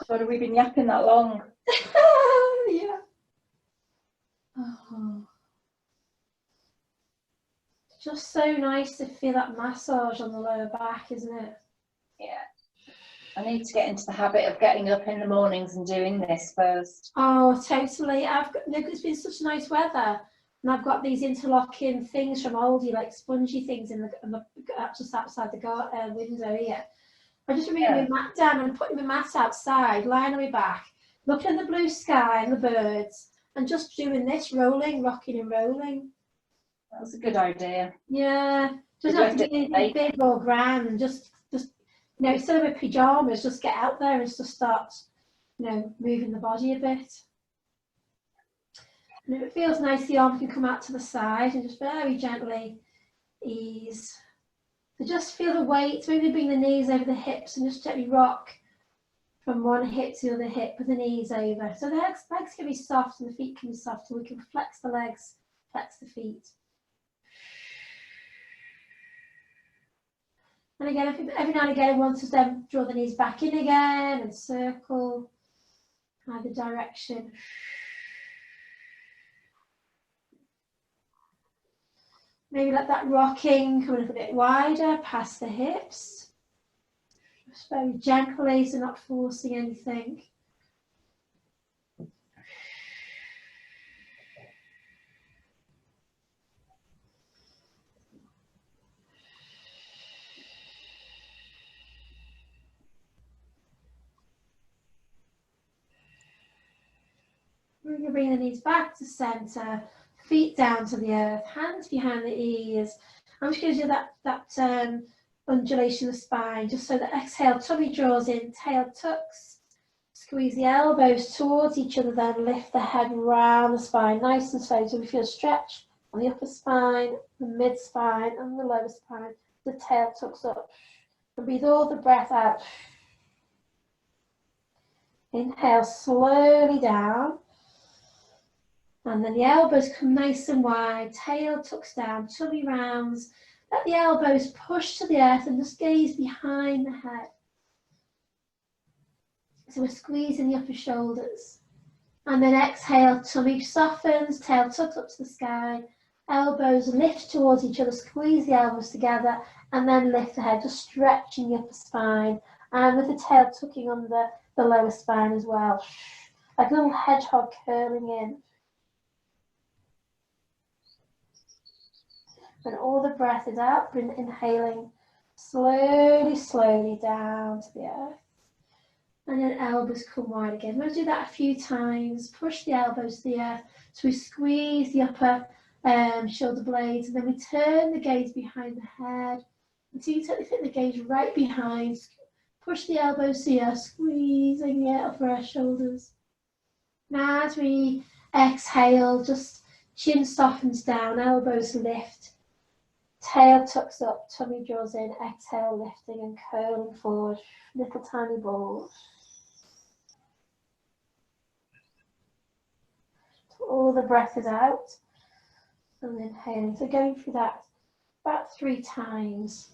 God, have we been yapping that long? Yeah. Oh. Just so nice to feel that massage on the lower back, isn't it? Yeah. I need to get into the habit of getting up in the mornings and doing this first. Oh, totally. It's been such nice weather, and I've got these interlocking things from Aldi, like spongy things in the just outside the window here. I just bringing my mat down and putting my mat outside, lying on my back, looking at the blue sky and the birds, and just doing this, rolling, rocking and rolling. That was a good idea. Yeah, doesn't have to be anything big or grand, and just you know, instead of my pajamas, just get out there and just start, you know, moving the body a bit. And if it feels nice, the arm can come out to the side and just very gently ease. So just feel the weight, maybe bring the knees over the hips and just gently rock from one hip to the other hip with the knees over. So the legs can be soft and the feet can be soft, and we can flex the legs, flex the feet. And again, every now and again, I want to then draw the knees back in again and circle either direction. Maybe let that rocking come a little bit wider past the hips. Just very gently, so not forcing anything. You bring the knees back to center, feet down to the earth, hands behind the ears. I'm just going to do that undulation of the spine, just so that exhale, tummy draws in, tail tucks. Squeeze the elbows towards each other, then lift the head round the spine, nice and slow, so we feel stretch on the upper spine, the mid spine, and the lower spine. The tail tucks up. And breathe all the breath out. Inhale slowly down. And then the elbows come nice and wide, tail tucks down, tummy rounds. Let the elbows push to the earth and just gaze behind the head. So we're squeezing the upper shoulders. And then exhale, tummy softens, tail tucks up to the sky. Elbows lift towards each other, squeeze the elbows together, and then lift the head, just stretching the upper spine. And with the tail tucking under the lower spine as well. Like a little hedgehog curling in. When all the breath is out, inhaling slowly, slowly down to the earth. And then elbows come wide again. We'll do that a few times. Push the elbows to the earth. So we squeeze the upper shoulder blades, and then we turn the gaze behind the head until you totally fit the gaze right behind. Push the elbows to the earth, squeezing the upper shoulders. Now as we exhale, just chin softens down, elbows lift. Tail tucks up, tummy draws in, exhale, lifting and curling forward, little tiny balls. So all the breath is out and inhaling. So going through that about 3 times.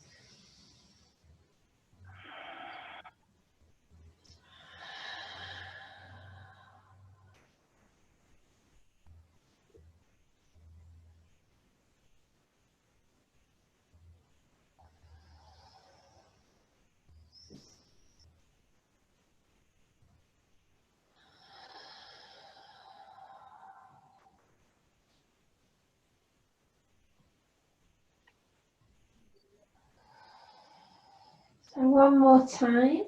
So one more time.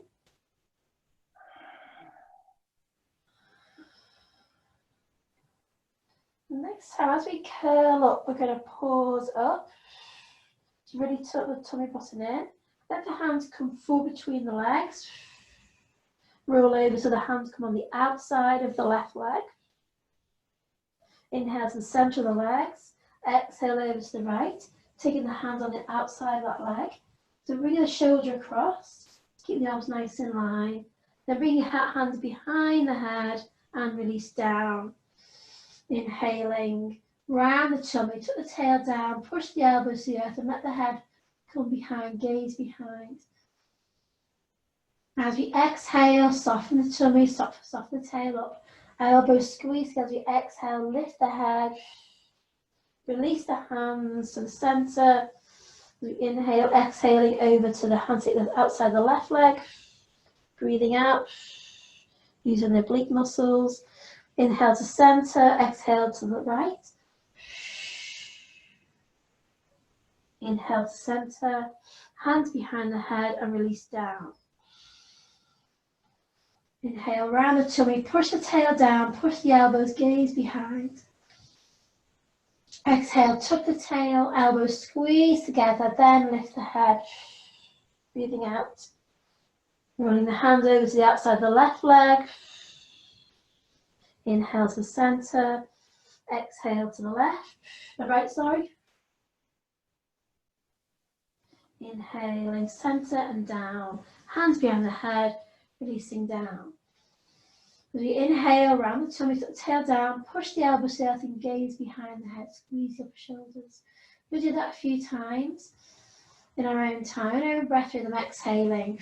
Next time, as we curl up, we're going to pause up. So really tuck the tummy button in. Let the hands come full between the legs. Roll over so the hands come on the outside of the left leg. Inhale to the center of the legs. Exhale over to the right. Taking the hands on the outside of that leg. So bring the shoulder across. Keep the arms nice in line. Then bring your hands behind the head and release down. Inhaling, round the tummy, tuck the tail down, push the elbows to the earth and let the head come behind, gaze behind. As we exhale, soften the tummy, soften the tail up. Elbows squeeze as we exhale, lift the head. Release the hands to the center. We inhale, exhaling over to the hands outside the left leg. Breathing out, using the oblique muscles. Inhale to center, exhale to the right. Inhale to center, hands behind the head and release down. Inhale, round the tummy, push the tail down, push the elbows, gaze behind. Exhale, tuck the tail, elbows squeeze together, then lift the head. Breathing out. Rolling the hands over to the outside of the left leg. Inhale to the center. Exhale to the left. The right, sorry. Inhaling, center and down. Hands behind the head, releasing down. As we inhale, round the tummy, tuck the tail down, push the elbows out and gaze behind the head, squeeze the upper shoulders. We'll do that a few times in our own time. An own breath rhythm, exhaling.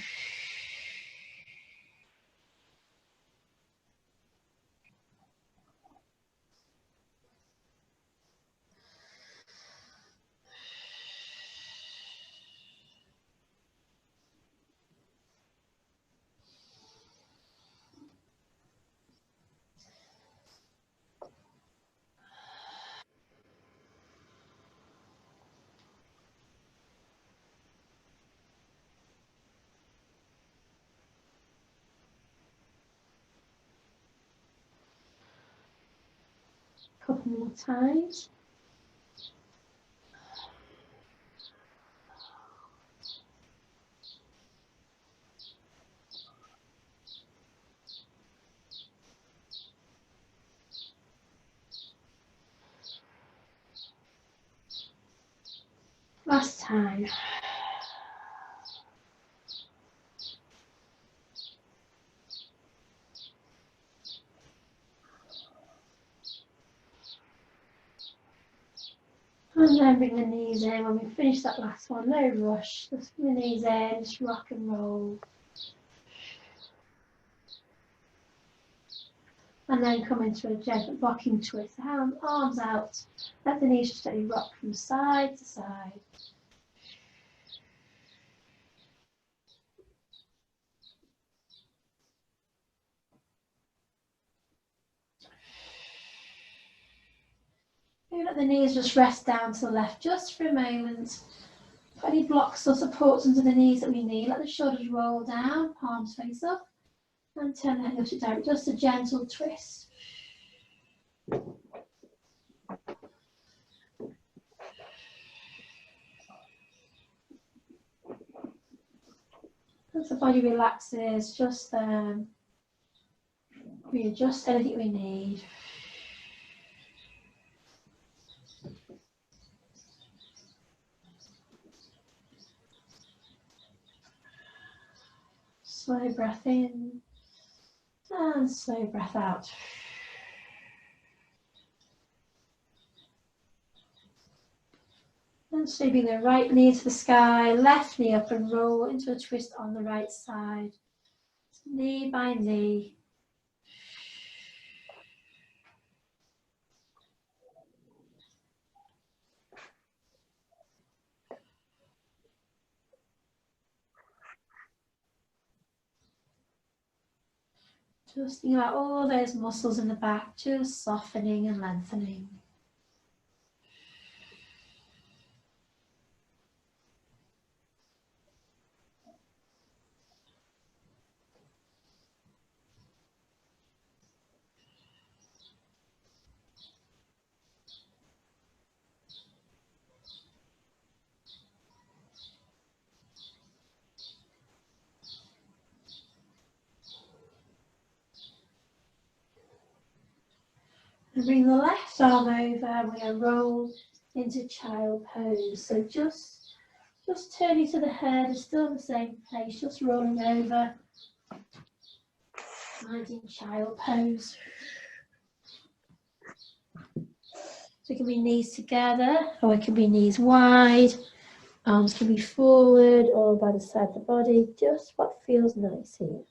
Couple more times. Last time. And then bring the knees in. When we finish that last one, no rush. Just bring the knees in, just rock and roll. And then come into a gentle rocking twist. Arms out. Let the knees just gently rock from side to side. Maybe let the knees just rest down to the left just for a moment. Put any blocks or supports under the knees that we need. Let the shoulders roll down, palms face up. And turn the head upside down. Just a gentle twist. As the body relaxes, just readjust anything we need. Slow breath in and slow breath out. And sweeping the right knee to the sky, left knee up and roll into a twist on the right side. Knee by knee. Just think about all those muscles in the back, just softening and lengthening. And bring the left arm over and we're going to roll into child pose. So just turning to the head, is still in the same place, just rolling over. Finding child pose. So it can be knees together or it can be knees wide. Arms can be forward or by the side of the body, just what feels nice here.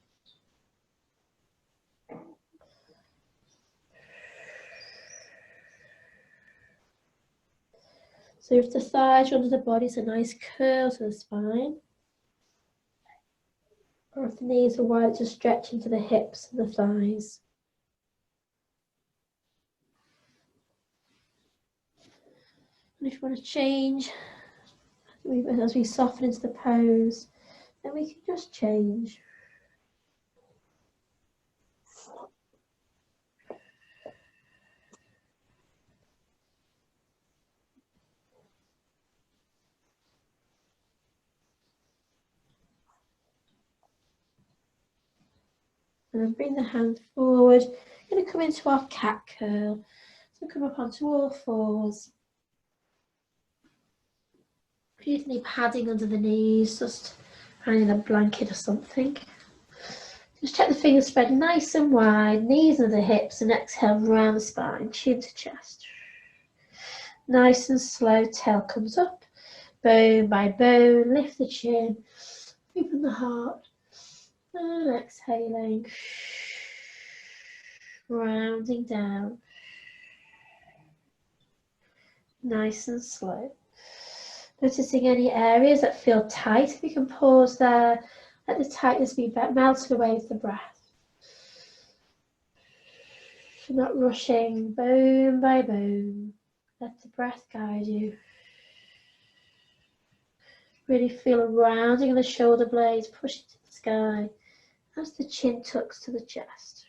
So if the thighs are under the body, it's a nice curl to the spine. Or if the knees are wide, just stretch into the hips and the thighs. And if you want to change, as we soften into the pose, then we can just change. And then bring the hand forward. We're going to come into our cat curl. So come up onto all fours. If you need padding under the knees, just hanging a blanket or something. Just check the fingers spread nice and wide, knees under the hips, and exhale round the spine, chin to chest. Nice and slow, tail comes up, bone by bone, lift the chin, open the heart, and exhaling, rounding down, nice and slow. Noticing any areas that feel tight, if you can pause there, let the tightness be melted away with the breath. You're not rushing, bone by bone. Let the breath guide you. Really feel a rounding of the shoulder blades, pushing to the sky as the chin tucks to the chest.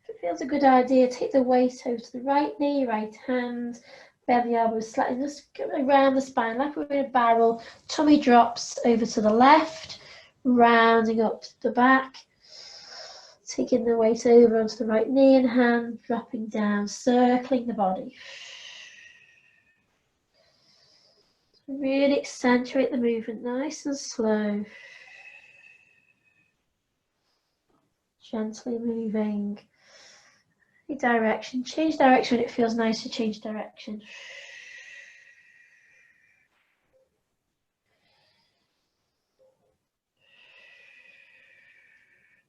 If it feels a good idea, take the weight over to the right knee, right hand, bend the elbows slightly, just go around the spine like we're in a barrel. Tummy drops over to the left, rounding up the back. Taking the weight over onto the right knee and hand, dropping down, circling the body. Really accentuate the movement, nice and slow. Gently moving. Direction, change direction when it feels nice to change direction.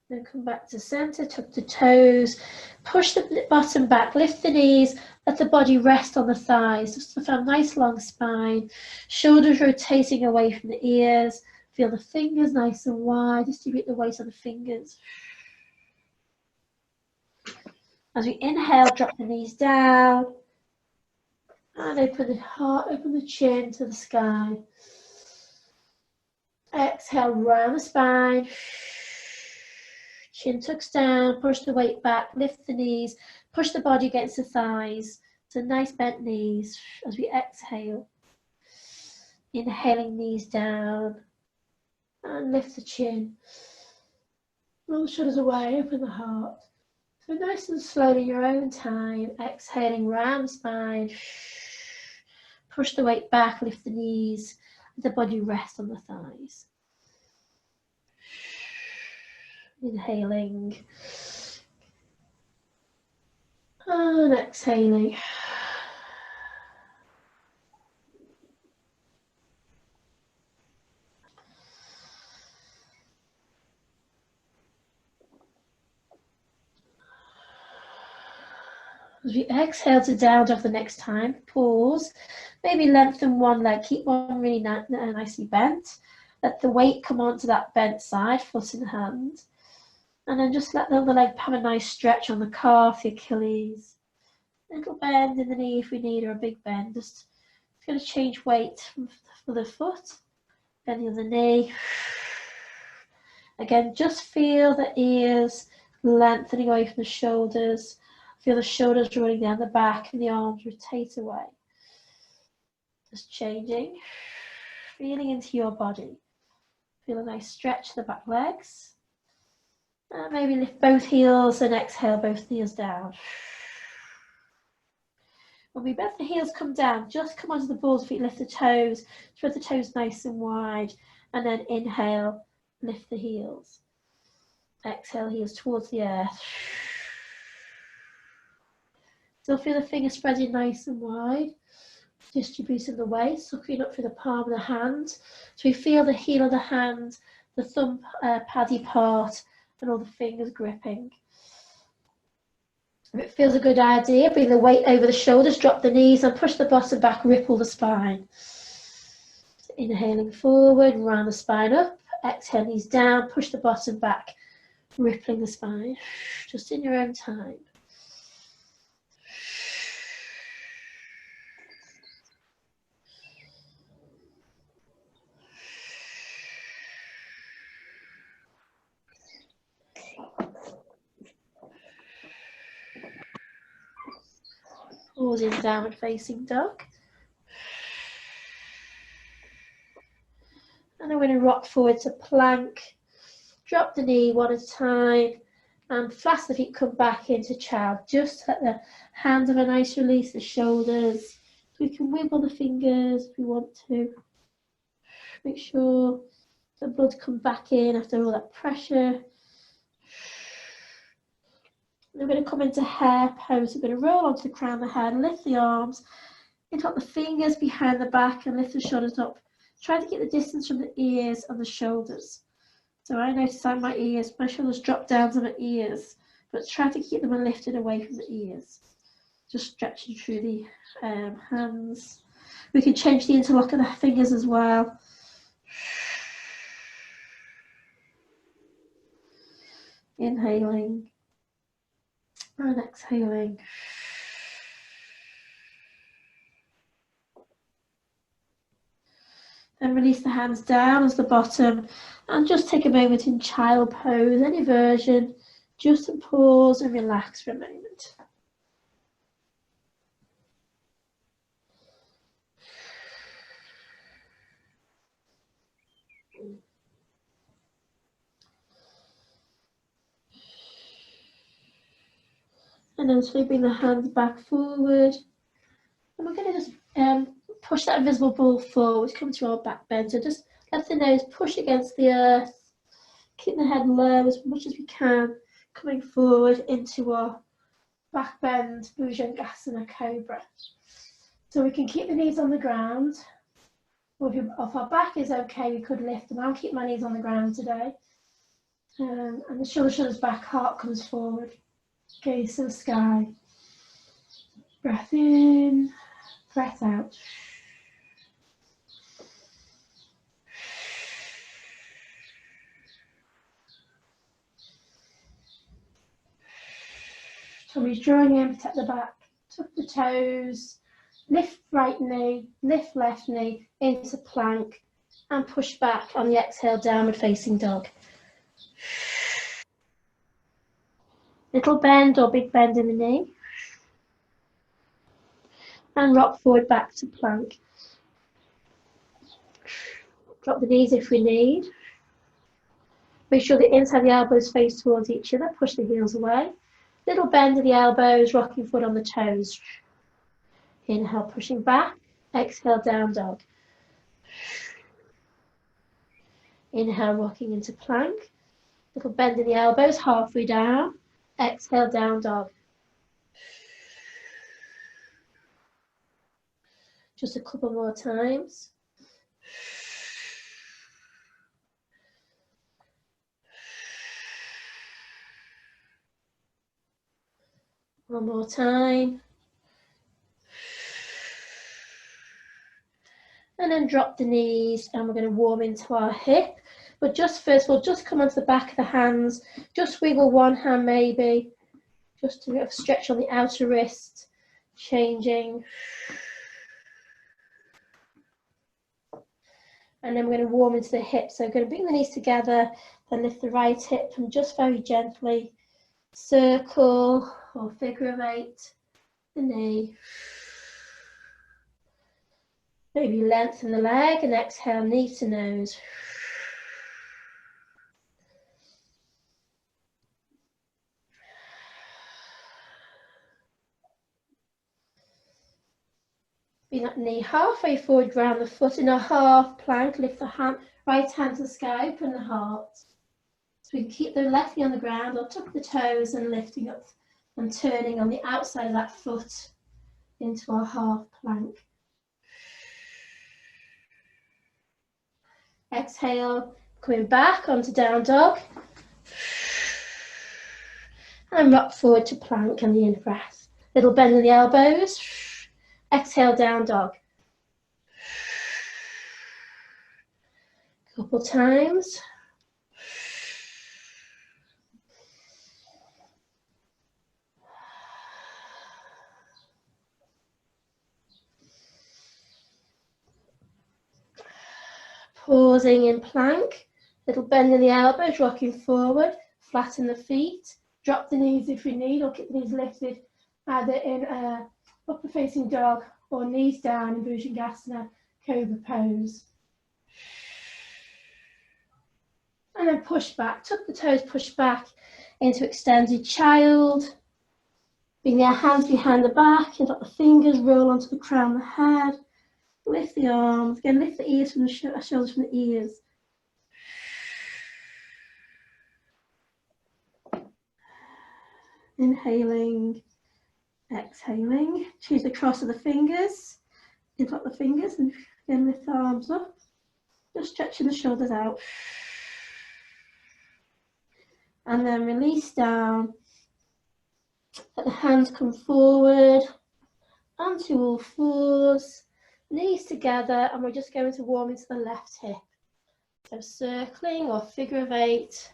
Then come back to center, tuck the toes, push the bottom back, lift the knees, let the body rest on the thighs. Just to feel a nice long spine, shoulders rotating away from the ears. Feel the fingers nice and wide, distribute the weight on the fingers. As we inhale, drop the knees down and open the heart, open the chin to the sky. Exhale, round the spine. Chin tucks down, push the weight back, lift the knees, push the body against the thighs. So nice bent knees as we exhale. Inhaling, knees down and lift the chin. Roll the shoulders away, open the heart. So nice and slowly, your own time, exhaling round the spine. Push the weight back, lift the knees, let the body rest on the thighs. Inhaling and exhaling. As we exhale to down dog the next time, pause, maybe lengthen one leg, keep one really nicely bent. Let the weight come onto that bent side, foot in hand. And then just let the other leg have a nice stretch on the calf, the Achilles. A little bend in the knee if we need, or a big bend. Just going to change weight for the foot. Bend the other knee. Again, just feel the ears lengthening away from the shoulders. Feel the shoulders rolling down the back and the arms rotate away. Just changing. Feeling into your body. Feel a nice stretch to the back legs. And maybe lift both heels and exhale both knees down. When we let the heels come down, just come onto the balls of feet, lift the toes, spread the toes nice and wide, and then inhale, lift the heels. Exhale, heels towards the earth. Still feel the fingers spreading nice and wide, distributing the weight, sucking up through the palm of the hand. So we feel the heel of the hand, the thumb paddy part, and all the fingers gripping. If it feels a good idea, bring the weight over the shoulders, drop the knees and push the bottom back, ripple the spine. So inhaling forward, round the spine up, exhale, knees down, push the bottom back, rippling the spine, just in your own time. Pause in downward facing dog. And then we're going to rock forward to plank. Drop the knee one at a time and flash the feet, come back into child. Just let the hands have a nice release, the shoulders. We can wiggle the fingers if we want to. Make sure the blood comes back in after all that pressure. We're going to come into hare pose. We're going to roll onto the crown of the head, lift the arms, interlock the fingers behind the back and lift the shoulders up. Try to get the distance from the ears and the shoulders. So I notice that my ears, my shoulders drop down to my ears, but try to keep them lifted away from the ears. Just stretching through the hands. We can change the interlock of the fingers as well. Inhaling and exhaling. Then release the hands down as the bottom and just take a moment in child pose, any version, just to pause and relax for a moment. And then sweeping the hands back forward. And we're going to just push that invisible ball forward, come to our back bend. So just let the nose push against the earth. Keep the head low as much as we can, coming forward into our back bend, Bhujangasana Cobra. So we can keep the knees on the ground. Or if our back is okay, we could lift them. I'll keep my knees on the ground today. And the shoulders back, heart comes forward. Gaze to the sky. Breath in, breath out. Tommy's drawing in, protect the back. Tuck the toes. Lift right knee, lift left knee into plank and push back on the exhale, downward facing dog. Little bend or big bend in the knee. And rock forward back to plank. Drop the knees if we need. Make sure the inside of the elbows face towards each other, push the heels away. Little bend of the elbows, rocking forward on the toes. Inhale, pushing back. Exhale, down dog. Inhale, rocking into plank. Little bend in the elbows, halfway down. Exhale, down dog. Just a couple more times. One more time. And then drop the knees and we're going to warm into our hip. But just first, we'll just come onto the back of the hands. Just wiggle one hand maybe. Just a bit of stretch on the outer wrist. Changing. And then we're going to warm into the hips. So we're going to bring the knees together, then lift the right hip and just very gently circle or figure of eight the knee. Maybe lengthen the leg and exhale, knee to nose. Bring that knee halfway forward, ground the foot in a half plank, lift the right hand to the sky, open the heart. So we can keep the left knee on the ground, or tuck the toes and lifting up and turning on the outside of that foot into our half plank. Exhale, coming back onto down dog. And rock forward to plank and the in breath. Little bend in the elbows. Exhale, down dog. Couple times. Pausing in plank. Little bend in the elbows, rocking forward. Flatten the feet. Drop the knees if you need, or keep the knees lifted, either in upper facing dog or knees down in Bhujangasana, cobra pose. And then push back, tuck the toes, push back into extended child. Bring your hands behind the back, and let the fingers roll onto the crown of the head. Lift the arms, again lift the ears from the shoulders from the ears. Inhaling, exhaling. Choose the cross of the fingers. Interlock the fingers and again lift the arms up. Just stretching the shoulders out. And then release down. Let the hands come forward onto all fours. Knees together, and we're just going to warm into the left hip. So circling or figure of 8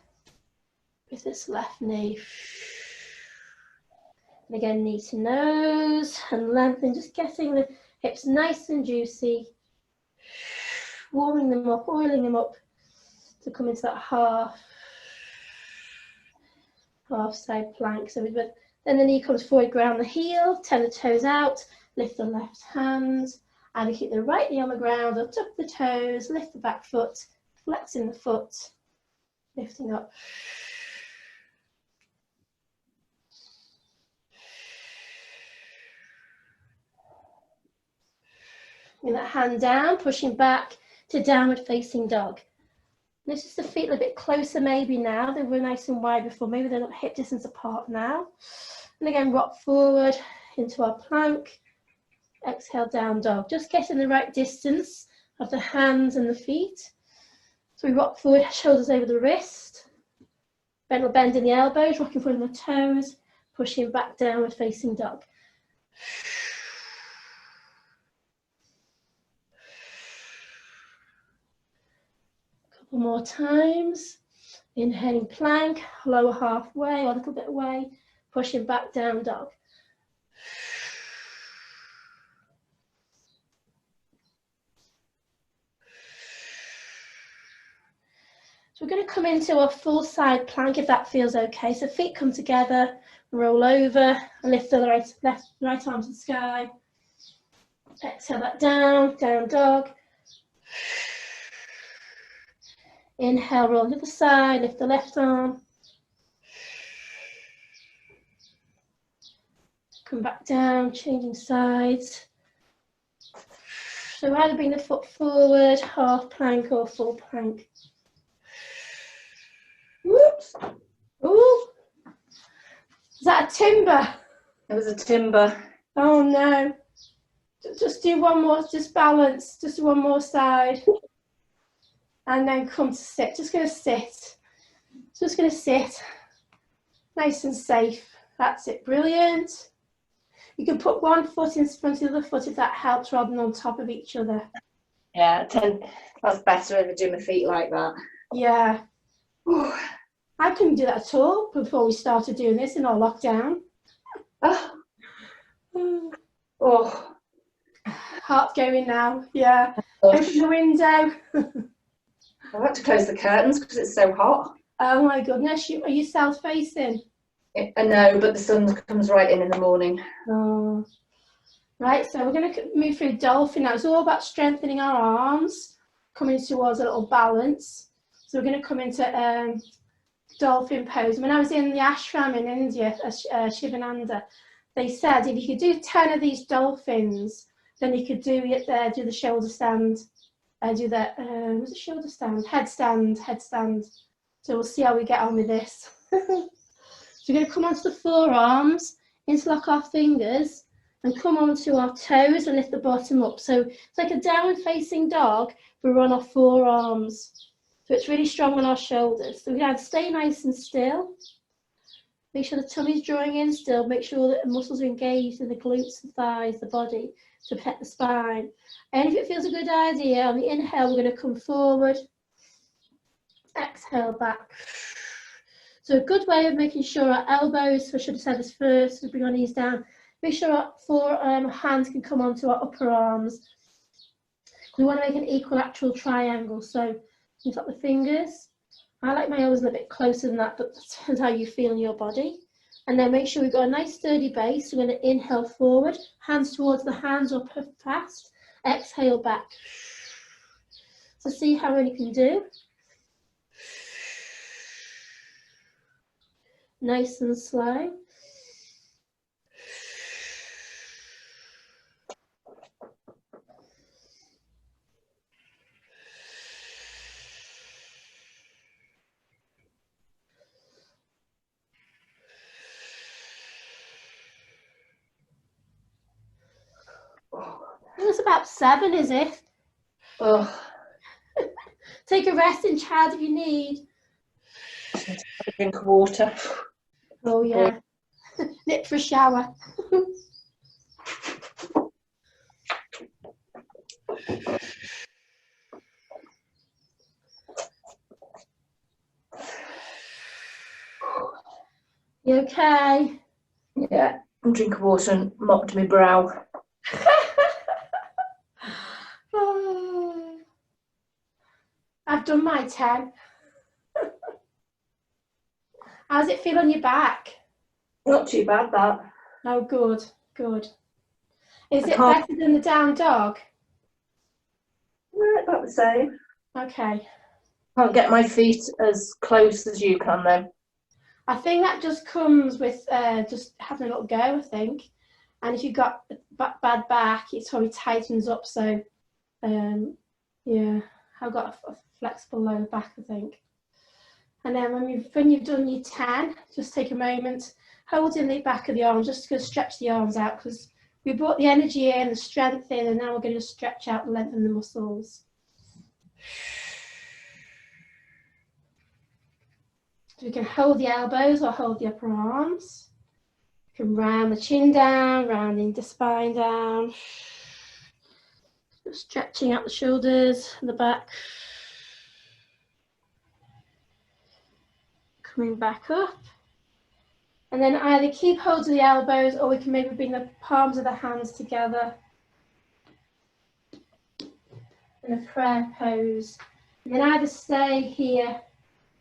with this left knee. And again, knee to nose and lengthen, just getting the hips nice and juicy. Warming them up, oiling them up to come into that half side plank. So then the knee comes forward, ground the heel, turn the toes out, lift the left hand, and keep the right knee on the ground, or tuck the toes, lift the back foot, flexing the foot, lifting up. Bring that hand down, pushing back to downward facing dog. Notice the feet a bit closer maybe now. They were nice and wide before. Maybe they're not hip distance apart now. And again, rock forward into our plank. Exhale, down dog. Just getting the right distance of the hands and the feet. So we rock forward, shoulders over the wrist. Bend in the elbows, rocking forward in the toes, pushing back downward facing dog. Couple more times. Inhaling plank, lower halfway or a little bit away, pushing back down dog. So we're going to come into a full side plank if that feels okay. So feet come together, roll over, and lift the right arm to the sky. Exhale that down, down dog. Inhale, roll to the side, lift the left arm. Come back down, changing sides. So either bring the foot forward, half plank or full plank. Whoops. Ooh. Is that a timber? It was a timber. Oh no. Just do one more, just balance, just do one more side. And then come to sit. Just going to sit. Just going to sit. Nice and safe. That's it. Brilliant. You can put one foot in front of the other foot if that helps, rather than on top of each other. Yeah, that's better if I do my feet like that. Yeah. I couldn't do that at all before we started doing this in our lockdown. Oh. Heart going now. Yeah. Open the window. I've had to close the curtains because it's so hot. Oh my goodness. Are you south-facing? No, but the sun comes right in the morning. Oh. Right, so we're going to move through dolphin now. It's all about strengthening our arms, coming towards a little balance. So we're going to come into dolphin pose. When I was in the ashram in India, Shivananda, they said if you could do 10 of these dolphins Then you could do it there, do the shoulder stand, do that, what's it, shoulder stand? Headstand. So we'll see how we get on with this. So we're going to come onto the forearms, interlock our fingers, and come onto our toes and lift the bottom up. So it's like a downward facing dog, but we're on our forearms. So it's really strong on our shoulders. So we can either stay nice and still, make sure the tummy's drawing in still, make sure that the muscles are engaged in the glutes, the thighs, the body to protect the spine. And if it feels a good idea, on the inhale, we're going to come forward, exhale back. So a good way of making sure our elbows, so I should have said this first, we bring our knees down, make sure our hands can come onto our upper arms. We want to make an equilateral triangle, so lift up the fingers. I like my elbows a little bit closer than that, but that depends how you feel in your body. And then make sure we've got a nice sturdy base. We're going to inhale forward, hands towards the hands or puff fast, exhale back. So see how many you can do. Nice and slow. It's about 7, is it? Oh. Take a rest in Chad if you need. Just need to have a drink of water. Oh yeah. Nip for a shower. You okay? Yeah, a drink of water and mopped my brow. I've done my 10. How's it feel on your back? Not too bad, that. Oh, good, good. Is it better than the down dog? Yeah, about the same. Okay. Can't get my feet as close as you can, though. I think that just comes with just having a little go, I think. And if you've got bad back, it probably tightens up. So, yeah, I've got a flexible lower back, I think. And then when you've done your 10, just take a moment, hold in the back of the arms, just to stretch the arms out, because we brought the energy in, the strength in, and now we're going to stretch out and lengthen the muscles. So we can hold the elbows or hold the upper arms. You can round the chin down, rounding the spine down. Just stretching out the shoulders and the back. Coming back up. And then either keep hold of the elbows or we can maybe bring the palms of the hands together in a prayer pose. And then either stay here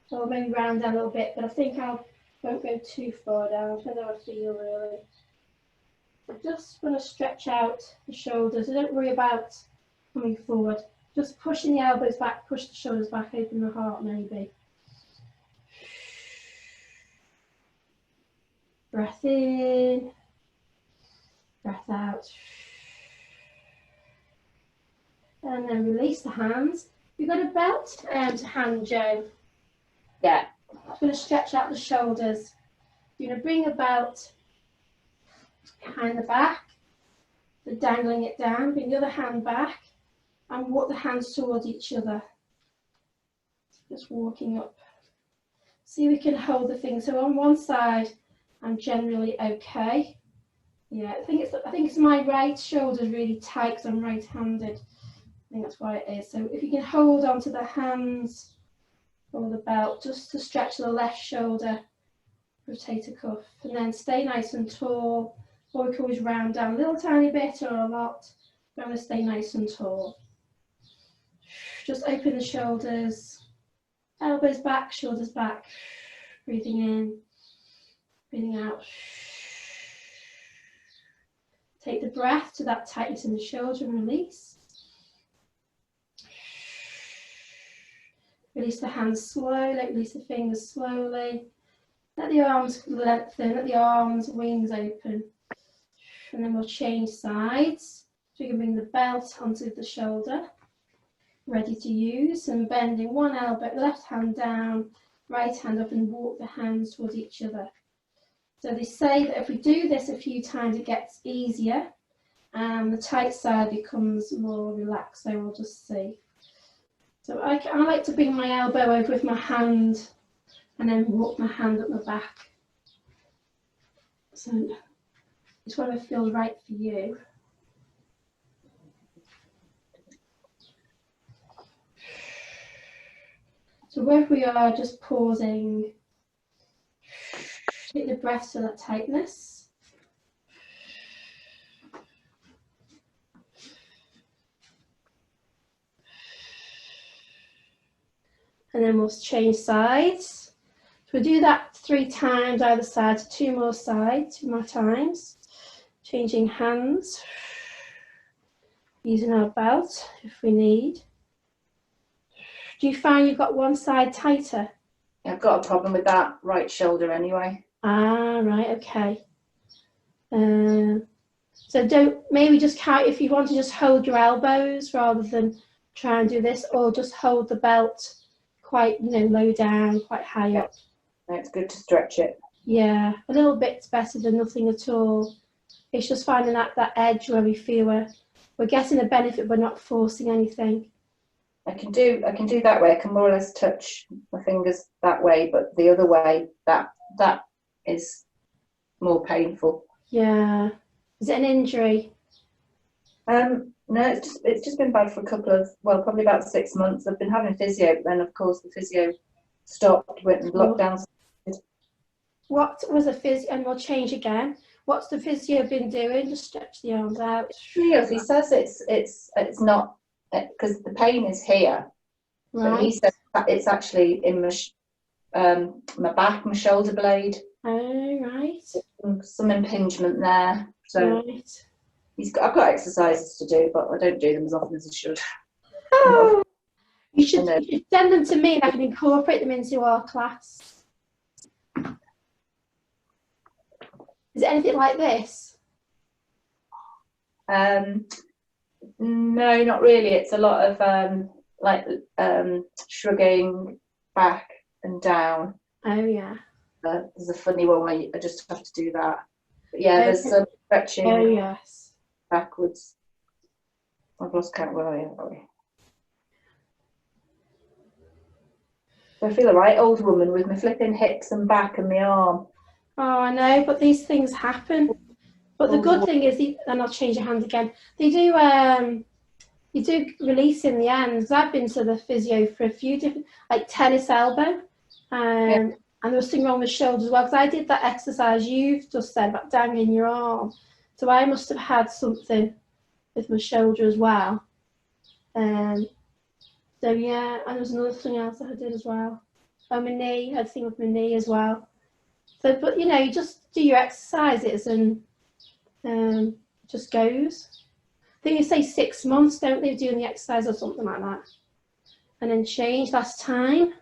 or maybe round down a little bit, but I think I won't go too far down. I don't know how I feel really. I just want to stretch out the shoulders. So don't worry about coming forward. Just pushing the elbows back, push the shoulders back, open the heart maybe. Breath in, breath out. And then release the hands. You've got a belt to hand, Joe. Yeah. I'm going to stretch out the shoulders. You're going to bring the belt behind the back, so dangling it down, bring the other hand back, and walk the hands towards each other. Just walking up. See if we can hold the thing. So on one side, I'm generally okay. Yeah, I think it's my right shoulder really tight because I'm right-handed. I think that's why it is. So if you can hold onto the hands or the belt, just to stretch the left shoulder, rotator cuff, and then stay nice and tall. Or we can always round down a little tiny bit or a lot. I'm going to stay nice and tall. Just open the shoulders, elbows back, shoulders back. Breathing in, breathing out. Take the breath to that tightness in the shoulder and release. Release the hands slowly, release the fingers slowly. Let the arms lengthen, let the arms, wings open. And then we'll change sides. we can bring the belt onto the shoulder, ready to use, and bending one elbow, left hand down, right hand up, and walk the hands towards each other. So they say that if we do this a few times, it gets easier and the tight side becomes more relaxed. So we'll just see. So I like to bring my elbow over with my hand and then walk my hand up my back. So it's whatever feels right for you. So wherever we are, just pausing. Take the breath to that tightness. And then we'll change sides. So we'll do that 3 times either side, 2 more sides, 2 more times. Changing hands. Using our belt if we need. Do you find you've got one side tighter? I've got a problem with that right shoulder anyway. Ah, right, okay. So don't, maybe just count, if you want to just hold your elbows rather than try and do this, or just hold the belt quite, low down, quite high up. It's good to stretch it. Yeah, a little bit's better than nothing at all. It's just finding that edge where we feel we're getting a benefit, but not forcing anything. I can do that way. I can more or less touch my fingers that way, but the other way, that is more painful. Yeah. Is it an injury? No, it's just been bad for a couple of, probably about 6 months. I've been having physio, but then of course the physio stopped, went and lockdown. What was a physio? And we'll change again. What's the physio been doing? Just stretch the arms out. He says it's not, because the pain is here. Right. But he says that it's actually in my back, my shoulder blade. Oh, right. Some impingement there. So right. I've got exercises to do, but I don't do them as often as I should. Oh, you should send them to me and I can incorporate them into our class. Is it anything like this? No, not really. It's a lot of shrugging back and down. Oh yeah. There's a funny one where I just have to do that. But yeah, there's some stretching. Oh yes. Backwards. I've lost count. Where are we? I feel a right old woman with my flipping hips and back and my arm. Oh, I know, but these things happen. But the good thing is, and I'll change your hand again. They do, you do release in the end. Because I've been to the physio for a few different, like tennis elbow, and there was something wrong with shoulder as well. Because I did that exercise you've just said about dangling your arm, so I must have had something with my shoulder as well. So yeah, and there was another thing else that I did as well. Oh, my knee. I had a thing with my knee as well. So, but you just do your exercises and just goes. I think you say 6 months, don't they, doing the exercise or something like that, and then change last time.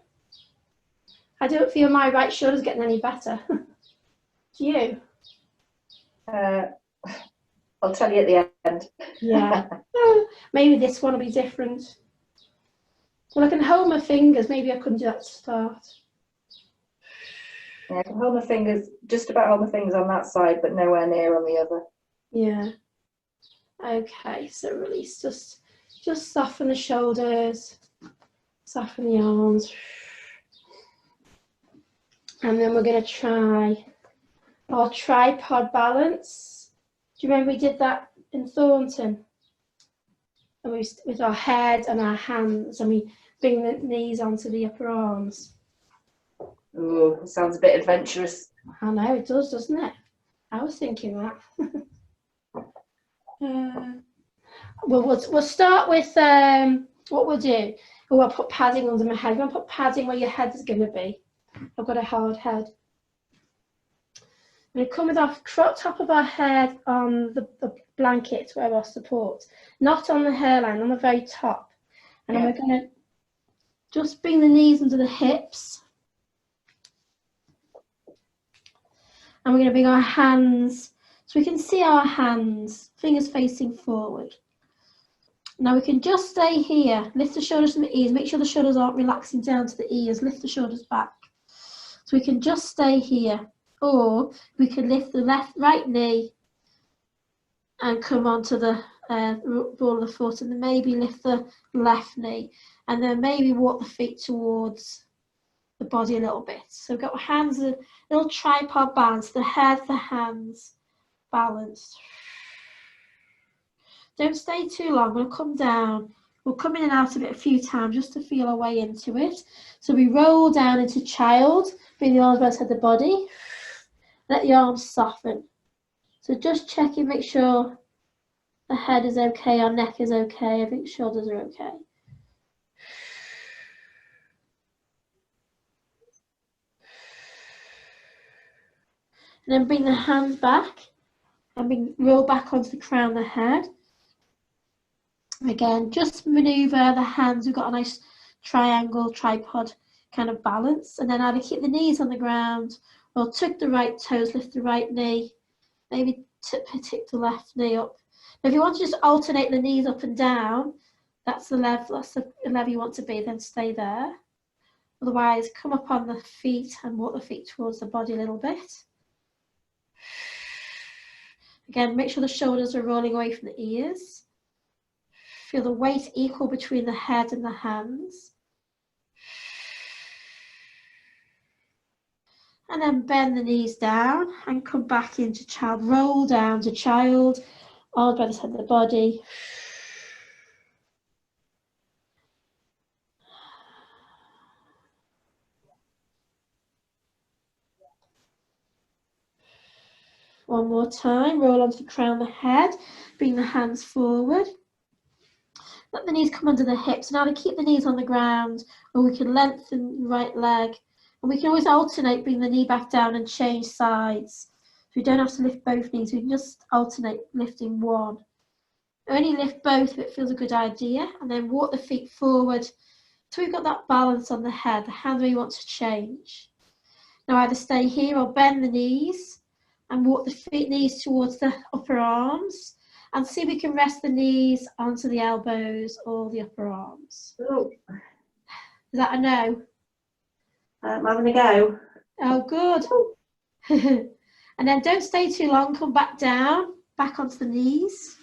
I don't feel my right shoulder's getting any better. Do you? I'll tell you at the end. Yeah. Maybe this one will be different. Well, I can hold my fingers. Maybe I couldn't do that to start. Yeah, I can hold my fingers, just about hold my fingers on that side, but nowhere near on the other. Yeah. Okay, so release. Just soften the shoulders, soften the arms. And then we're going to try our tripod balance. Do you remember we did that in Thornton? And we, with our head and our hands, and we bring the knees onto the upper arms. Ooh, it sounds a bit adventurous. I know, it does, doesn't it? I was thinking that. We'll start with what we'll do. I'll put padding under my head. I'm going to put padding where your head is going to be. I've got a hard head. I'm going to come with our top of our head on the blanket where our support, not on the hairline, on the very top. And then we're going to just bring the knees under the hips. And we're going to bring our hands, so we can see our hands, fingers facing forward. Now we can just stay here. Lift the shoulders from the ears. Make sure the shoulders aren't relaxing down to the ears. Lift the shoulders back. So we can just stay here. Or we can lift the right knee and come onto the ball of the foot, and then maybe lift the left knee, and then maybe walk the feet towards the body a little bit. So we've got hands, a little tripod balance, the head, the hands balanced. Don't stay too long. We'll come down. We'll come in and out of it a few times just to feel our way into it. So we roll down into child, bring the arms by the side of the body. Let the arms soften. So just checking, make sure the head is okay, our neck is okay, I think shoulders are okay. And then bring the hands back and roll back onto the crown of the head. Again, just maneuver the hands. We've got a nice triangle, tripod kind of balance. And then either keep the knees on the ground or tuck the right toes, lift the right knee, maybe tip the left knee up. Now, if you want to just alternate the knees up and down, that's the level you want to be, then stay there. Otherwise, come up on the feet and walk the feet towards the body a little bit. Again, make sure the shoulders are rolling away from the ears. Feel the weight equal between the head and the hands. And then bend the knees down and come back into child. Roll down to child, arms by the side of the body. One more time, roll onto the crown of the head, bring the hands forward. Let the knees come under the hips. Now to keep the knees on the ground, or we can lengthen the right leg. And we can always alternate, bring the knee back down and change sides. So we don't have to lift both knees, we can just alternate lifting one. Only lift both if it feels a good idea, and then walk the feet forward so we've got that balance on the head, the hand where you want to change. Now either stay here or bend the knees and walk the knees towards the upper arms, and see if we can rest the knees onto the elbows or the upper arms. Ooh. Is that a no? I'm having a go. Oh, good. And then don't stay too long, come back down, back onto the knees,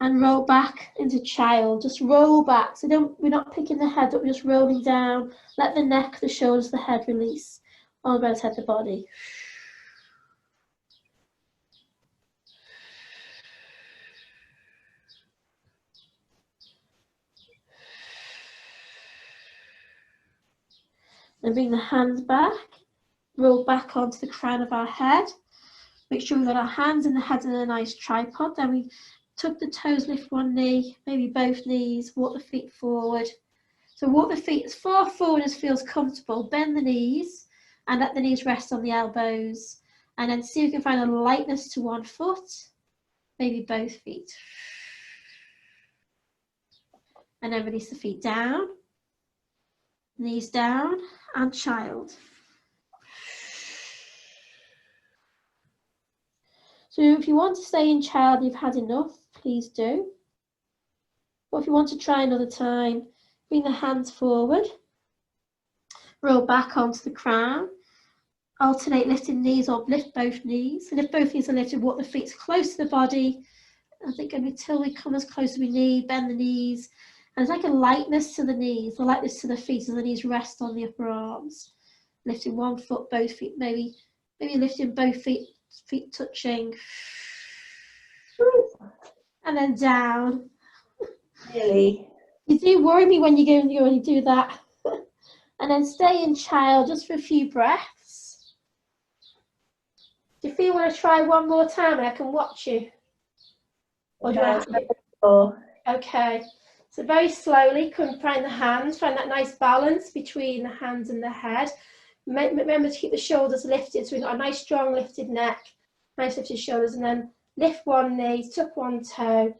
and roll back into child. Just roll back. So we're not picking the head up, we're just rolling down. Let the neck, the shoulders, the head release on both sides of the body. Then bring the hands back, roll back onto the crown of our head. Make sure we've got our hands and the head in a nice tripod. Then we tuck the toes, lift one knee, maybe both knees, walk the feet forward. So walk the feet as far forward as feels comfortable, bend the knees and let the knees rest on the elbows. And then see if we can find a lightness to one foot, maybe both feet. And then release the feet down, knees down, and child. So if you want to stay in child and you've had enough, please do. But if you want to try another time, bring the hands forward, roll back onto the crown, alternate lifting knees or lift both knees. And if both knees are lifted, walk the feet close to the body. I think until we come as close as we need, bend the knees. And it's like a lightness to the knees, a lightness to the feet as the knees rest on the upper arms. Lifting one foot, both feet, maybe lifting both feet touching. And then down. Really? You do worry me when you go and you do that. And then stay in child just for a few breaths. Do you feel you want to try one more time and I can watch you? Or do you want to? Okay. So very slowly, find the hands, find that nice balance between the hands and the head. Remember to keep the shoulders lifted, so we've got a nice strong lifted neck, nice lifted shoulders, and then lift one knee, tuck one toe.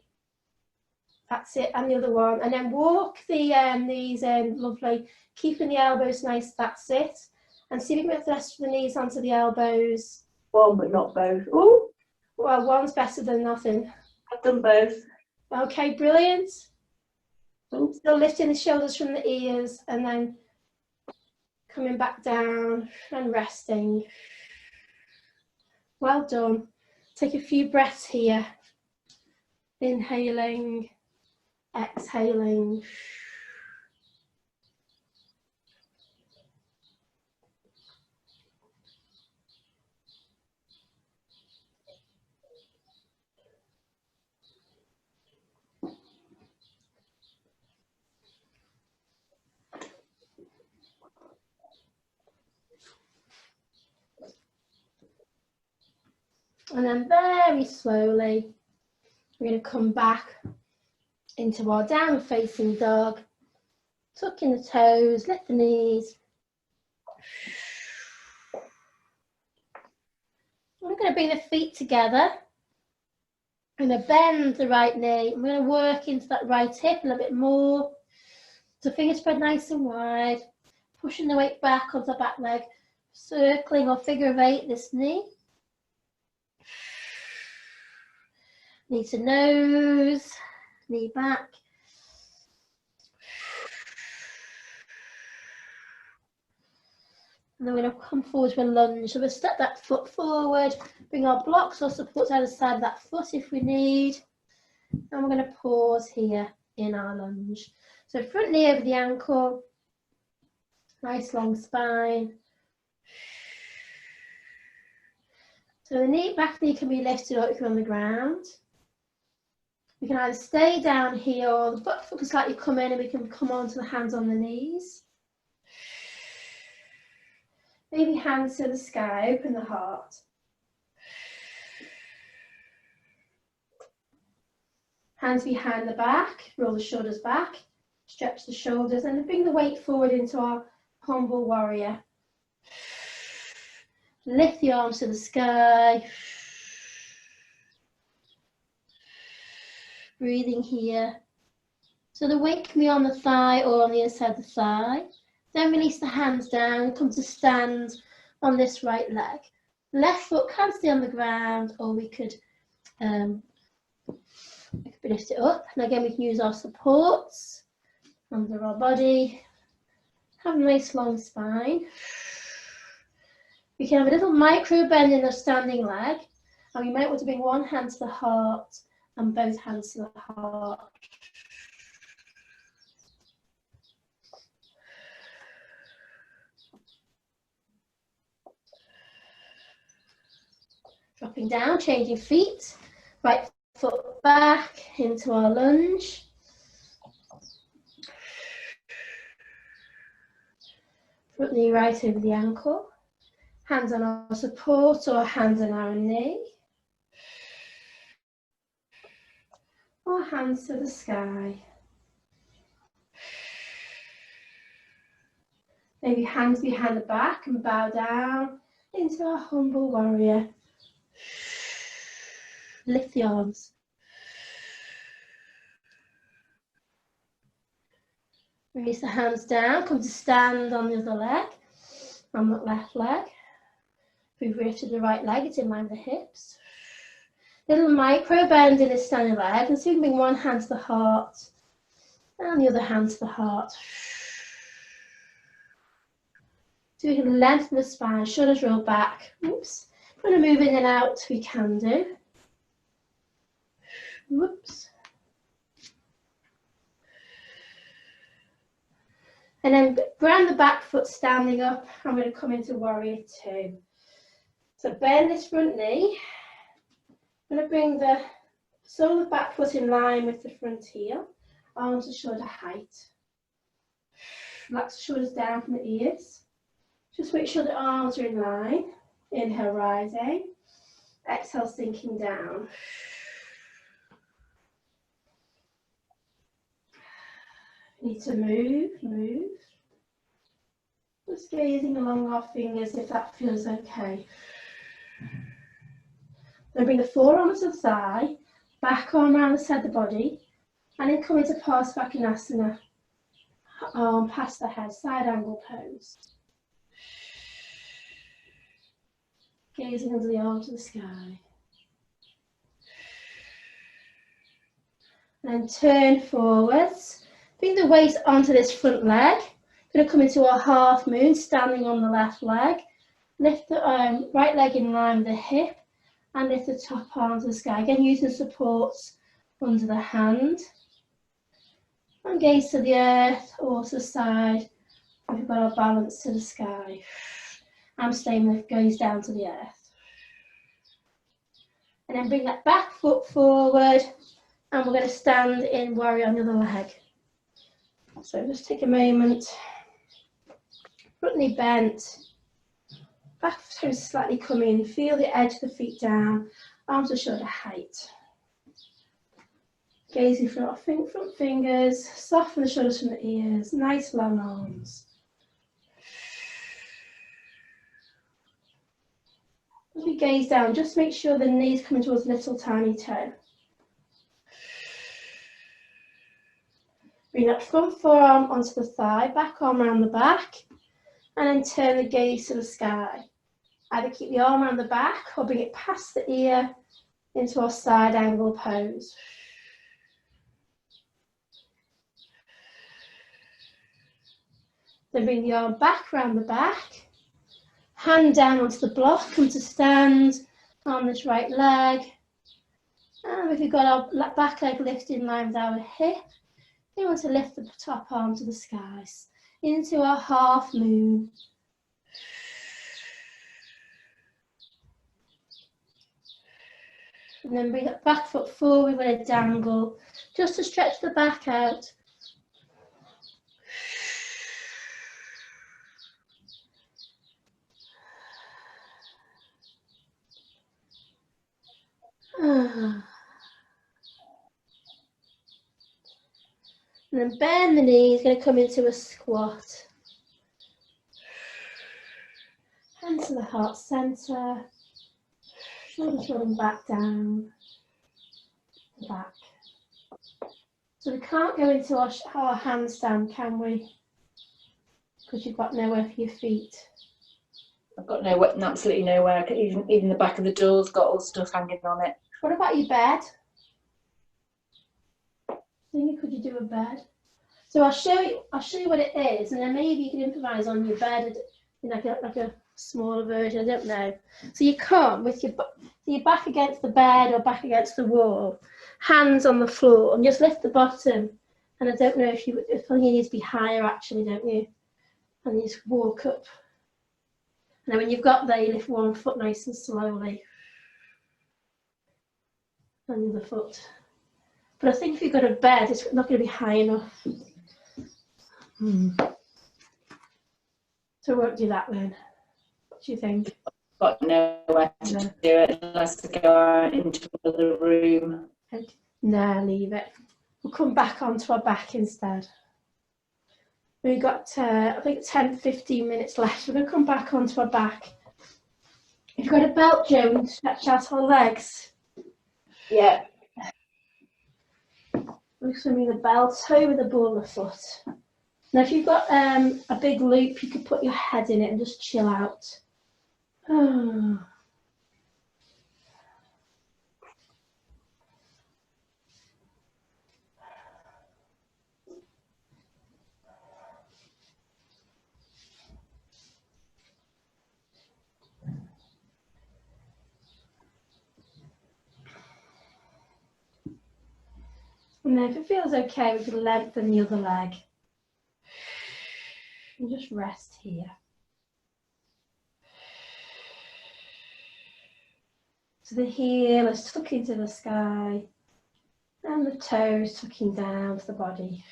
That's it, and the other one. And then walk the knees in, lovely, keeping the elbows nice, that's it. And see if you can get the rest of the knees onto the elbows. One, but not both. Ooh. Well, one's better than nothing. I've done both. Okay, brilliant. Still lifting the shoulders from the ears and then coming back down and resting. Well done. Take a few breaths here. Inhaling, exhaling. And then very slowly, we're going to come back into our downward facing dog. Tuck in the toes, lift the knees. We're going to bring the feet together. I'm going to bend the right knee. I'm going to work into that right hip a little bit more. So fingers spread nice and wide. Pushing the weight back onto the back leg. Circling or figure of 8 this knee. Knee to nose, knee back. And then we're going to come forward to a lunge. So we'll step that foot forward, bring our blocks or supports either side of that foot if we need. And we're going to pause here in our lunge. So front knee over the ankle, nice long spine. So the knee, back knee can be lifted up if you're on the ground. We can either stay down here or the foot can slightly come in and we can come onto the hands on the knees. Maybe hands to the sky, open the heart. Hands behind the back, roll the shoulders back, stretch the shoulders and bring the weight forward into our humble warrior. Lift the arms to the sky. Breathing here. So the weight can be on the thigh or on the inside of the thigh. Then release the hands down, come to stand on this right leg. Left foot can stay on the ground or we could lift it up. And again, we can use our supports under our body. Have a nice long spine. We can have a little micro bend in the standing leg. And we might want to bring one hand to the heart and both hands to the heart. Dropping down, changing feet. Right foot back into our lunge. Front knee right over the ankle. Hands on our support or hands on our knee. Or hands to the sky. Maybe hands behind the back and bow down into our humble warrior. Lift the arms. Release the hands down, come to stand on the other leg, on that left leg. If we've lifted the right leg, it's in line with the hips. Little micro bend in this standing leg, and so we can bring one hand to the heart and the other hand to the heart. So we can lengthen the spine, shoulders roll back. Oops. If we want to move in and out, we can do. Whoops. And then ground the back foot standing up. I'm going to come into warrior 2. So bend this front knee. I'm going to bring the sole of the back foot in line with the front heel. Arms to shoulder height. Relax the shoulders down from the ears. Just make sure the arms are in line. Inhale, rising. Exhale, sinking down. Need to move. Just gazing along our fingers if that feels okay. Then bring the forearms to the thigh, back arm around the side of the body, and then come into Parsvakonasana. Arm past the head, side angle pose. Gazing under the arm to the sky. And then turn forwards. Bring the weight onto this front leg. Going to come into a half moon, standing on the left leg. Lift the right leg in line with the hip and lift the top arm to the sky. Again, using supports under the hand. And gaze to the earth or to the side. We've got our balance to the sky. I'm staying with gaze down to the earth. And then bring that back foot forward. And we're going to stand in warrior on the other leg. So just take a moment. Front knee bent. Back toes slightly come in. Feel the edge of the feet down. Arms to shoulder height. Gazing front fingers. Soften the shoulders from the ears. Nice long arms. As we gaze down, just make sure the knees coming towards little tiny toe. Bring that front forearm onto the thigh, back arm around the back, and then turn the gaze to the sky. Either keep the arm around the back or bring it past the ear into our side angle pose. Then bring the arm back around the back, hand down onto the block, come to stand on this right leg. And if we've got our back leg lifted in line with our hip, we want to lift the top arm to the skies into our half moon. And then bring that back foot forward with a dangle, just to stretch the back out. And then bend the knees, going to come into a squat. Hands to the heart center. Shoulders rolling back down. Back. So we can't go into our handstand, can we? Because you've got nowhere for your feet. I've got absolutely nowhere. Even the back of the door's got all stuff hanging on it. What about your bed? Thinking, could you do a bed? So I'll show you what it is, and then maybe you can improvise on your bed, like a smaller version. I don't know. So you come with your back against the bed or back against the wall, hands on the floor, and just lift the bottom. And I don't know if you need to be higher actually, don't you? And you just walk up. And then when you've got there, you lift one foot nice and slowly, and the other foot. But I think if you've got a bed, it's not going to be high enough. So I won't do that then. What do you think? I've got nowhere to do it unless I go out into another room. No, leave it. We'll come back onto our back instead. We've got, I think, 10-15 minutes left. We're going to come back onto our back. If you've got a belt, Joe, we can stretch out our legs. Yeah. We're swimming the belt over the ball of the foot. Now, if you've got a big loop, you could put your head in it and just chill out. Oh. And then if it feels okay, we can lengthen the other leg. And just rest here. So the heel is tucking to the sky and the toes tucking down to the body.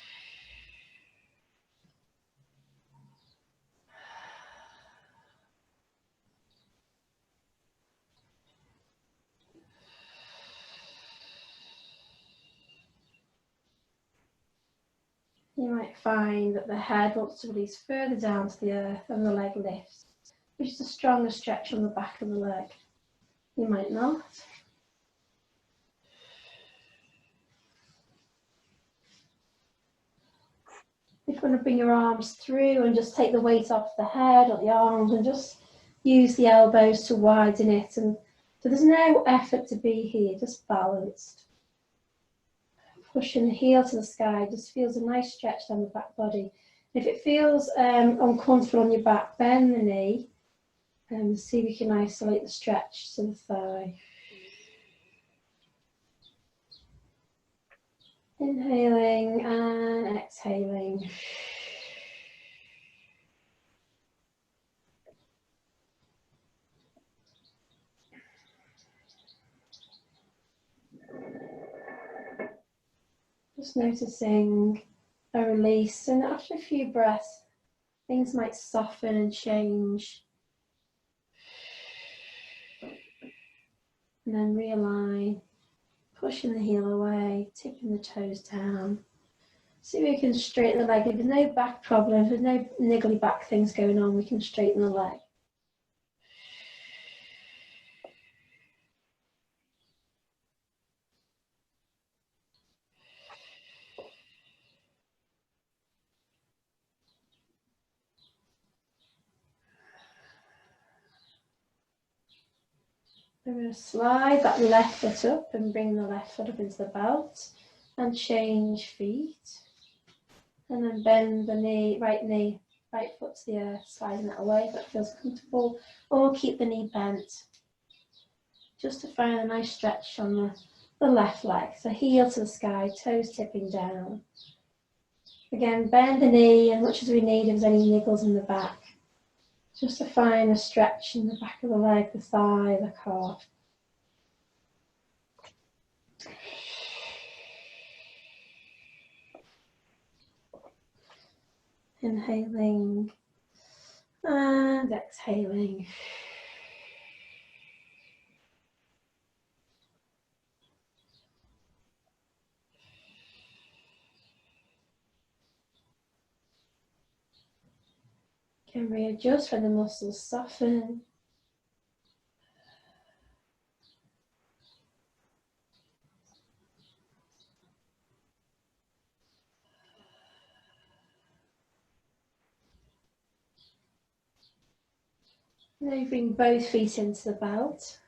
You might find that the head wants to release further down to the earth and the leg lifts, which is a stronger stretch on the back of the leg. You might not. If you want to bring your arms through and just take the weight off the head or the arms and just use the elbows to widen it. And so there's no effort to be here, just balanced. pushing the heel to the sky, just feels a nice stretch down the back body. If it feels uncomfortable on your back, bend the knee and see if we can isolate the stretch to the thigh. Inhaling and exhaling. Just noticing a release, and after a few breaths, things might soften and change. And then realign, pushing the heel away, tipping the toes down. See if we can straighten the leg. If there's no back problems, there's no niggly back things going on, we can straighten the leg. We're going to slide that left foot up and bring the left foot up into the belt and change feet. And then bend the knee, right foot to the earth, sliding that away if that feels comfortable, or keep the knee bent. Just to find a nice stretch on the left leg. So heel to the sky, toes tipping down. Again, bend the knee as much as we need if there's any niggles in the back. Just to find a stretch in the back of the leg, the thigh, the calf. Inhaling and exhaling. Can readjust when the muscles soften. Now bring both feet into the belt.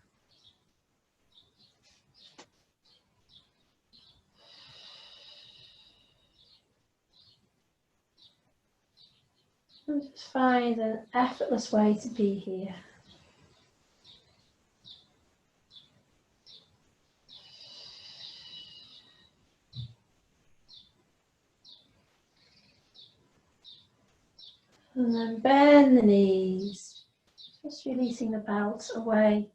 And just find an effortless way to be here. And then bend the knees, just releasing the belt away.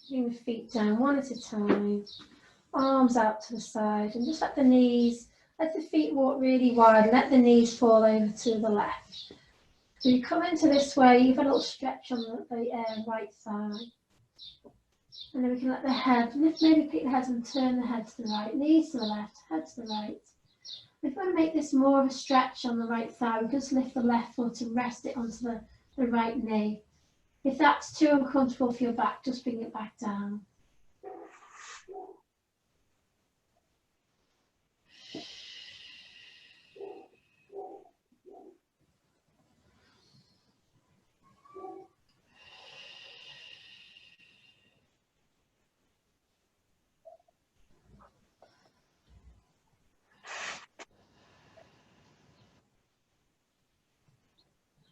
Bring the feet down one at a time, arms out to the side, and just let the feet walk really wide, let the knees fall over to the left. So you come into this way, you've got a little stretch on the right thigh. And then we can let the head, maybe pick the head and turn the head to the right, knees to the left, head to the right. If we want to make this more of a stretch on the right thigh, we just lift the left foot and rest it onto the right knee. If that's too uncomfortable for your back, just bring it back down.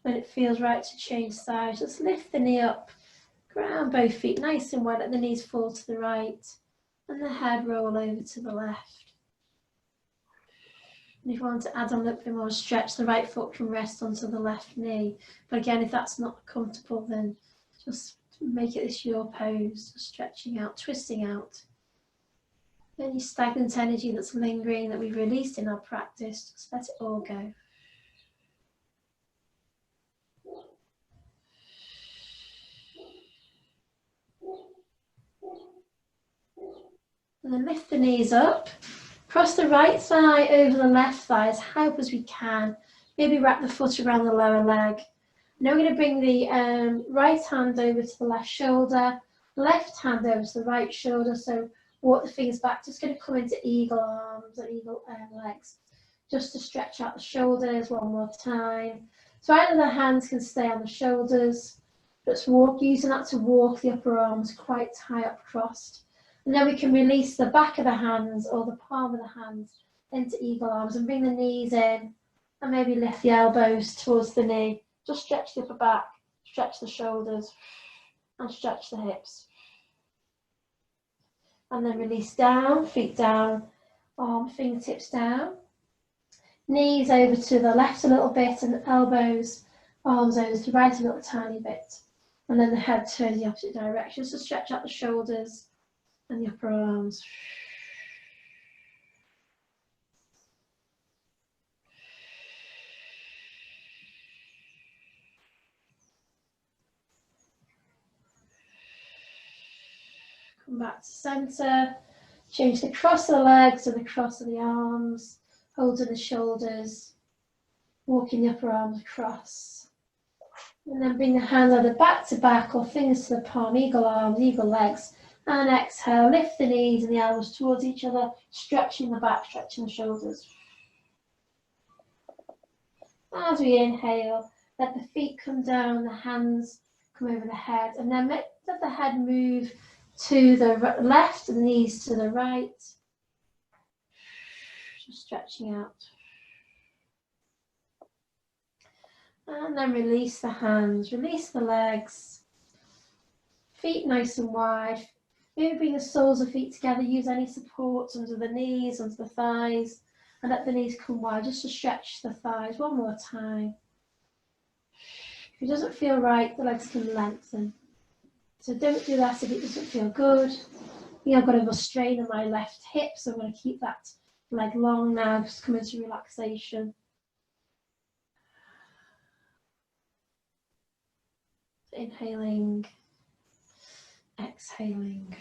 When it feels right to change sides, just lift the knee up, ground both feet nice and wide, let the knees fall to the right and the head roll over to the left. And if you want to add on a little bit more stretch, the right foot can rest onto the left knee. But again, if that's not comfortable, then just make it this your pose, stretching out, twisting out. Any stagnant energy that's lingering that we've released in our practice, just let it all go. And then lift the knees up, cross the right thigh over the left thigh as high up as we can. Maybe wrap the foot around the lower leg. Now we're going to bring the right hand over to the left shoulder, left hand over to the right shoulder. So walk the fingers back, just going to come into eagle arms or eagle legs, just to stretch out the shoulders one more time. So either the hands can stay on the shoulders, Just using that to walk the upper arms quite high up crossed. And then we can release the back of the hands or the palm of the hands into eagle arms and bring the knees in and maybe lift the elbows towards the knee. Just stretch the upper back, stretch the shoulders and stretch the hips. And then release down, feet down, fingertips down. Knees over to the left a little bit and elbows, arms over to the right a little tiny bit. And then the head turns the opposite direction. So stretch out the shoulders and the upper arms. Come back to centre. Change the cross of the legs and the cross of the arms. Holding the shoulders. Walking the upper arms across. And then bring the hands either back to back or fingers to the palm, eagle arms, eagle legs. And exhale, lift the knees and the elbows towards each other, stretching the back, stretching the shoulders. As we inhale, let the feet come down, the hands come over the head, and then let the head move to the left and the knees to the right. Just stretching out. And then release the hands, release the legs. Feet nice and wide. Maybe bring the soles of feet together, use any supports under the knees, under the thighs, and let the knees come wide just to stretch the thighs one more time. If it doesn't feel right, the legs can lengthen. So don't do that if it doesn't feel good. I think I've got a little strain in my left hip, so I'm going to keep that leg long now, just come into relaxation. Inhaling, exhaling.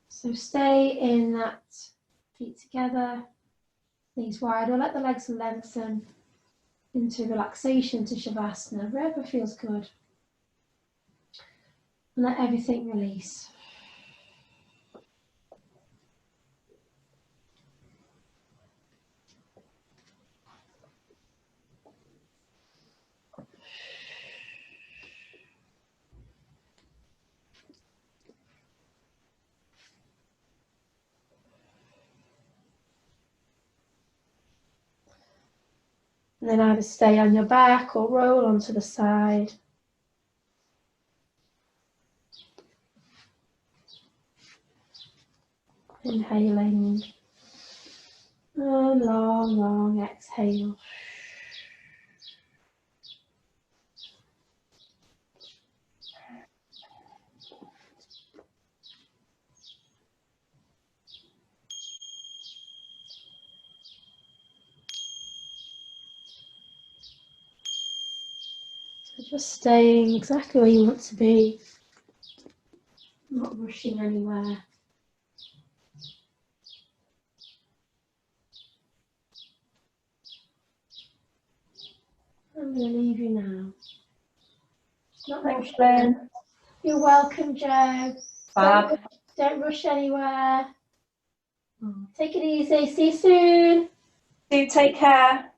So stay in that feet together, knees wide, or let the legs lengthen into relaxation to Shavasana, wherever feels good. And let everything release. And then either stay on your back or roll onto the side. Inhaling. And long, long exhale. Just staying exactly where you want to be, not rushing anywhere. I'm going to leave you now. Not Thanks, Lynn. You're welcome, Jo. Fab. Don't rush anywhere. Take it easy. See you soon. Do take care.